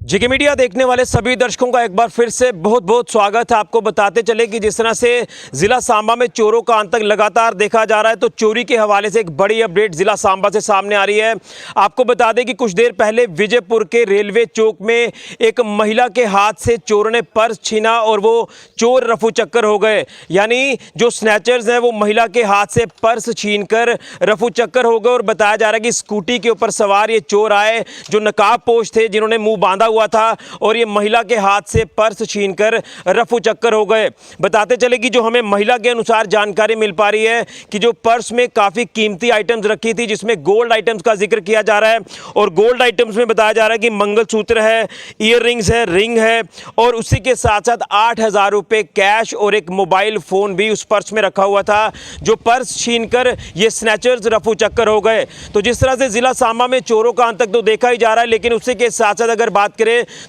जेके media देखने वाले सभी दर्शकों का एक बार फिर से बहुत बहुत स्वागत है। आपको बताते चले कि जिस तरह से जिला सांबा में चोरों का आतंक लगातार देखा जा रहा है, तो चोरी के हवाले से एक बड़ी अपडेट जिला सांबा से सामने आ रही है। आपको बता दें कि कुछ देर पहले विजयपुर के रेलवे चौक में एक महिला के हाथ से चोरों ने पर्स छीना और वो चोर रफू चक्कर हो गए। यानी जो स्नैचर्स हैं वो महिला के हाथ से पर्स छीन कर रफू चक्कर हो गए। और बताया जा रहा है कि स्कूटी के ऊपर सवार ये चोर आए जो नकाबपोश थे, जिन्होंने मुंह बांधा हुआ था, और ये महिला के हाथ से पर्स छीनकर रफू चक्कर हो गए। बताते चले कि जो हमें महिला के अनुसार जानकारी मिल पा रही है कि जो पर्स में काफी कीमती आइटम्स रखी थी, जिसमें गोल्ड आइटम्स का जिक्र किया जा रहा है। और गोल्ड आइटम्स में बताया जा रहा है कि मंगलसूत्र है, ईयर रिंग्स है, रिंग है, और उसी के साथ साथ 8,000 रुपए कैश और एक मोबाइल फोन भी उस पर्स में रखा हुआ था, जो पर्स छीनकर ये स्नैचर्स रफू चक्कर हो गए। तो जिस तरह से जिला सांबा में चोरों का आतंक तो देखा ही जा रहा है, लेकिन उसी के साथ साथ अगर बात करें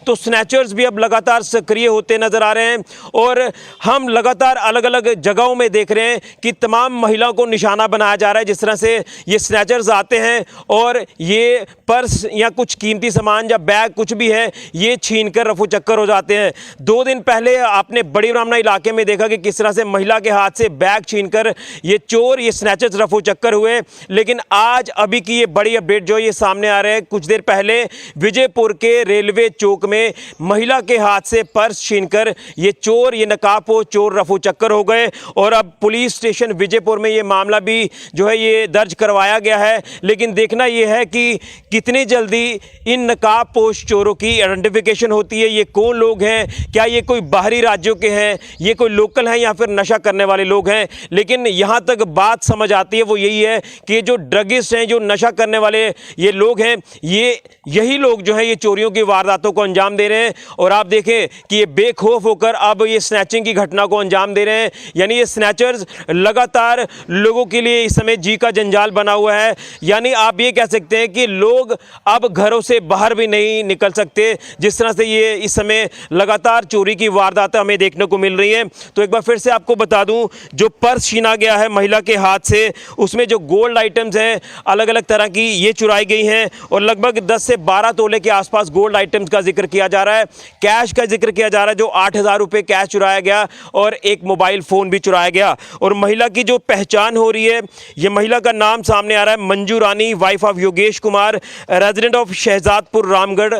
तो स्नैचर्स भी अब लगातार सक्रिय होते नजर आ रहे हैं। और हम लगातार अलग अलग जगहों में देख रहे हैं कि तमाम महिलाओं को निशाना बनाया जा रहा है। जिस तरह से ये स्नैचर्स आते हैं और ये पर्स या कुछ कीमती सामान या बैग कुछ भी है, ये छीनकर रफू चक्कर हो जाते हैं। 2 दिन पहले आपने बड़ी ब्राह्मणा इलाके में देखा कि किस तरह से महिला के हाथ से बैग छीनकर ये चोर, ये स्नैचर्स रफू चक्कर हुए। लेकिन आज अभी की ये बड़ी अपडेट जो ये सामने आ रहे हैं, कुछ देर पहले विजयपुर के रेलवे चौक में महिला के हाथ से पर्स छीनकर ये चोर, ये नकाबपोश चोर रफू चक्कर हो गए। और अब पुलिस स्टेशन विजयपुर में ये मामला भी जो है ये दर्ज करवाया गया है। लेकिन देखना ये है कि कितनी जल्दी इन नकाबपोश चोरों की आइडेंटिफिकेशन होती है। ये कौन लोग हैं, क्या ये कोई बाहरी राज्यों के हैं, ये कोई लोकल हैं, या फिर नशा करने वाले लोग हैं। लेकिन यहाँ तक बात समझ आती है वो यही है कि जो ड्रगिस्ट हैं, जो नशा करने वाले ये लोग हैं, यही लोग जो है ये चोरियों की वारदातों को अंजाम दे रहे हैं। और आप देखें कि ये बेखौफ होकर अब ये स्नैचिंग की घटना को अंजाम दे रहे हैं। यानी ये स्नैचर्स लगातार लोगों के लिए इस समय जी का जंजाल बना हुआ है। यानी आप ये कह सकते हैं कि लोग अब घरों से बाहर भी नहीं निकल सकते, जिस तरह से ये इस समय लगातार चोरी की वारदातें हमें देखने को मिल रही हैं। तो एक बार फिर से आपको बता दूं, जो पर्स छीना गया है महिला के हाथ से, उसमें जो गोल्ड आइटम्स हैं अलग अलग तरह की, ये चुराई गई हैं। और लगभग 10 से 12 तोले के आसपास गोल्ड आइटम्स का जिक्र किया जा रहा है। कैश का जिक्र किया जा रहा है, जो 8,000 रुपए कैश चुराया गया और एक मोबाइल फोन भी चुराया गया। और महिला की जो पहचान हो रही है, ये महिला का नाम सामने आ रहा है Manju Rani, wife of Yogesh Kumar, resident of Shahzadpur Ramgarh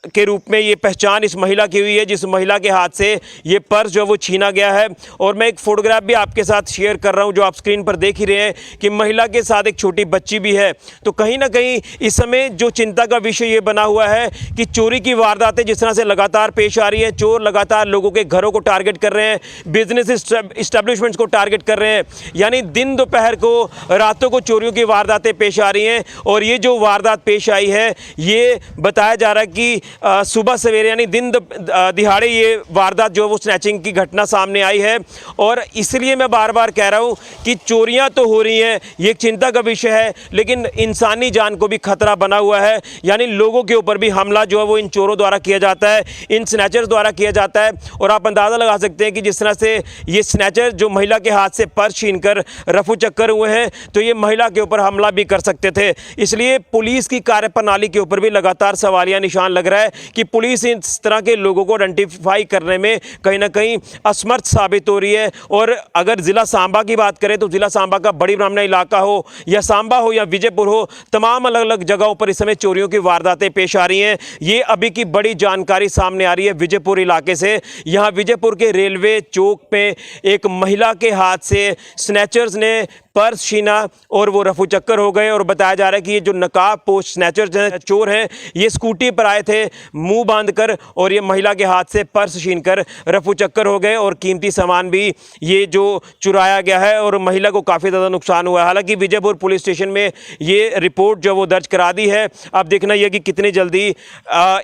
के रूप में ये पहचान इस महिला की हुई है, जिस महिला के हाथ से ये पर्स जो वो छीना गया है। और मैं एक फोटोग्राफ भी आपके साथ शेयर कर रहा हूं, जो आप स्क्रीन पर देख ही रहे हैं कि महिला के साथ एक छोटी बच्ची भी है। तो कहीं ना कहीं इस समय जो चिंता का विषय ये बना हुआ है कि चोरी की वारदातें जिस तरह से लगातार पेश आ रही है, चोर लगातार लोगों के घरों को टारगेट कर रहे हैं, बिजनेस इस्टेब्लिशमेंट्स को टारगेट कर रहे हैं। यानी दिन दोपहर को, रातों को चोरियों की वारदातें पेश आ रही हैं। और ये जो वारदात पेश आई है, ये बताया जा रहा है कि सुबह सवेरे यानी दिन दिहाड़े ये वारदात जो वो स्नैचिंग की घटना सामने आई है। और इसलिए मैं बार बार कह रहा हूँ कि चोरियां तो हो रही हैं, ये एक चिंता का विषय है, लेकिन इंसानी जान को भी खतरा बना हुआ है। यानी लोगों के ऊपर भी हमला जो है वो इन चोरों द्वारा किया जाता है, इन स्नैचर्स द्वारा किया जाता है। और आप अंदाज़ा लगा सकते हैं कि जिस तरह से ये स्नैचर जो महिला के हाथ से पर्स छीनकर रफू चक्कर हुए हैं, तो ये महिला के ऊपर हमला भी कर सकते थे। इसलिए पुलिस की कार्यप्रणाली के ऊपर भी लगातार सवालिया निशान लग रहा है कि पुलिस इस तरह के लोगों को आइडेंटिफाई करने में कहीं ना कहीं असमर्थ साबित हो रही है। और अगर जिला सांबा की बात करें तो जिला सांबा का बड़ी ब्राह्मणा इलाका हो या सांबा हो या विजयपुर हो, तमाम अलग अलग जगहों पर इस समय चोरियों की वारदातें पेश आ रही हैं। ये अभी की बड़ी जानकारी सामने आ रही है विजयपुर इलाके से। यहाँ विजयपुर के रेलवे चौक पे एक महिला के हाथ से स्नैचर्स ने पर्स छीना और वो रफू चक्कर हो गए। और बताया जा रहा है कि ये जो नकाबपोश स्नैचर्स हैं, चोर हैं, ये स्कूटी पर आए थे मुंह बांधकर, और ये महिला के हाथ से पर्स छीनकर रफू चक्कर हो गए। और कीमती सामान भी ये जो चुराया गया है, और महिला को काफ़ी ज़्यादा नुकसान हुआ है। हालांकि विजयपुर पुलिस स्टेशन में ये रिपोर्ट जो वो दर्ज करा दी है। अब देखना यह कि कितनी जल्दी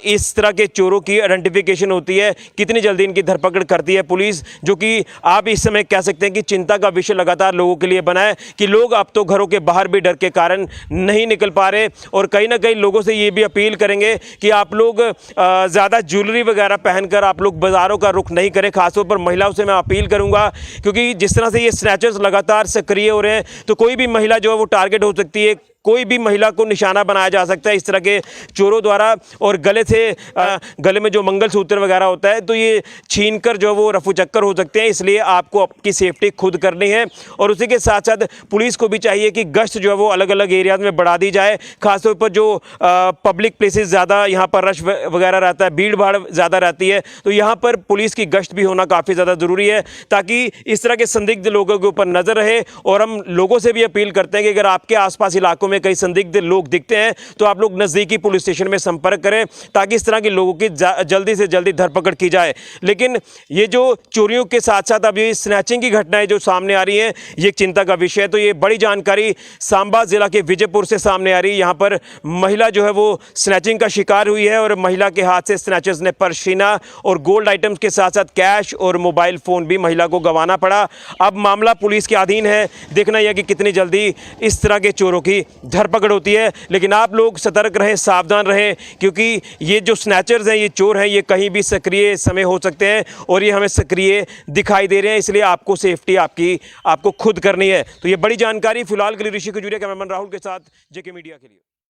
इस तरह के चोरों की आइडेंटिफिकेशन होती है, कितनी जल्दी इनकी धरपकड़ करती है पुलिस, जो कि आप इस समय कह सकते हैं कि चिंता का विषय लगातार लोगों के लिए बना है कि लोग अब तो घरों के बाहर भी डर के कारण नहीं निकल पा रहे। और कहीं ना कहीं लोगों से ये भी अपील करेंगे कि आप लोग ज़्यादा ज्वेलरी वगैरह पहनकर आप लोग बाज़ारों का रुख नहीं करें। खासतौर पर महिलाओं से मैं अपील करूंगा, क्योंकि जिस तरह से ये स्नैचर्स लगातार सक्रिय हो रहे हैं, तो कोई भी महिला जो है वो टारगेट हो सकती है। कोई भी महिला को निशाना बनाया जा सकता है इस तरह के चोरों द्वारा। और गले में जो मंगलसूत्र वगैरह होता है तो ये छीन कर जो वो रफू चक्कर हो सकते हैं, इसलिए आपको आपकी सेफ्टी खुद करनी है। और उसी के साथ साथ पुलिस को भी चाहिए कि गश्त जो है वो अलग अलग एरियाज में बढ़ा दी जाए, खासतौर पर जो पब्लिक प्लेसेस ज़्यादा यहाँ पर रश वगैरह रहता है, भीड़ भाड़ ज़्यादा रहती है, तो यहाँ पर पुलिस की गश्त भी होना काफ़ी ज़्यादा ज़रूरी है ताकि इस तरह के संदिग्ध लोगों के ऊपर नज़र रहे। और हम लोगों से भी अपील करते हैं कि अगर आपके आसपास इलाकों में कई संदिग्ध लोग दिखते हैं तो आप लोग नज़दीकी पुलिस स्टेशन में संपर्क करें ताकि इस तरह के लोगों की जल्दी से जल्दी धरपकड़ की जाए। लेकिन ये जो चोरियों के साथ साथ अब ये स्नैचिंग की घटनाएं जो सामने आ रही हैं, ये एक चिंता का विषय है। तो ये बड़ी जानकारी सांबा जिला के विजयपुर से सामने आ रही है। यहाँ पर महिला जो है वो स्नैचिंग का शिकार हुई है और महिला के हाथ से स्नैचर्स ने पर्स छीना और गोल्ड आइटम्स के साथ साथ कैश और मोबाइल फ़ोन भी महिला को गंवाना पड़ा। अब मामला पुलिस के अधीन है, देखना यह कि कितनी जल्दी इस तरह के चोरों की धरपकड़ होती है। लेकिन आप लोग सतर्क रहें, सावधान रहें, क्योंकि ये जो स्नैचर्स हैं, ये चोर हैं, ये कहीं भी सक्रिय समय हो सकते हैं और ये हमें सक्रिय दिखाई दे रहे हैं, इसलिए आपको सेफ्टी आपको खुद करनी है। तो ये बड़ी जानकारी फिलहाल के लिए ऋषि खजूरिया, कैमरामैन राहुल के साथ जेके मीडिया के लिए।